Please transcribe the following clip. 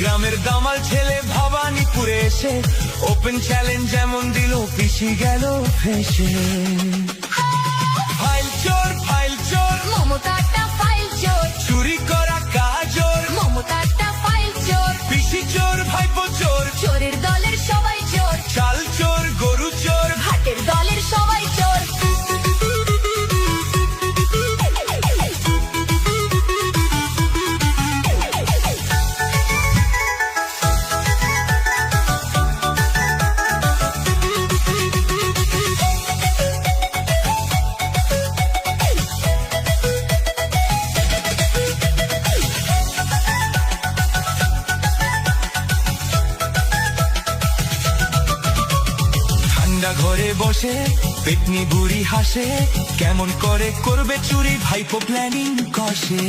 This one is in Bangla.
গ্রামের দামাল ছেলে ভবানীপুরে এসে ওপেন চ্যালেঞ্জ যেমন দিল পিছিয়ে গেল ফেসে। ফাইল চোর মমতাটা ফাইল চোর, চুরি করা কাজর, মমতাটা ফাইল চোর, পিসি চোর ভাইপো চোর, চোরের দলের সবাই চোর, চাল চোর গরু চোর, হাটের দলের সবাই চোর। ঠান্ডা ঘরে বসে পেটনি বুড়ি হাসে, কেমন করে করবে চুরি ভাইপো প্ল্যানিং কষে।